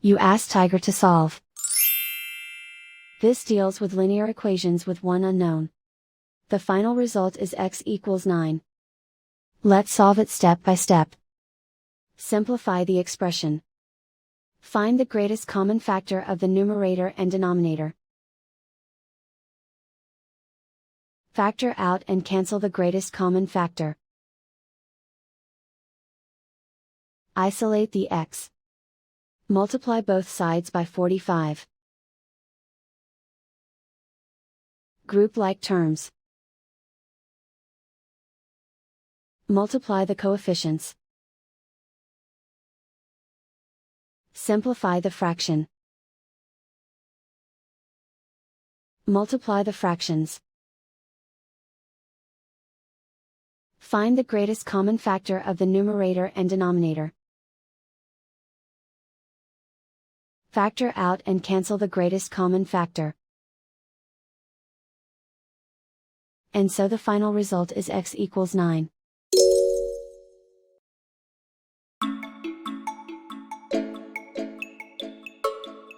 You ask Tiger to solve. This deals with linear equations with one unknown. The final result is x equals 9. Let's solve it step by step. Simplify the expression. Find the greatest common factor of the numerator and denominator. Factor out and cancel the greatest common factor. Isolate the x. Multiply both sides by 45. Group like terms. Multiply the coefficients. Simplify the fraction. Multiply the fractions. Find the greatest common factor of the numerator and denominator. Factor out and cancel the greatest common factor. And so the final result is x equals 9.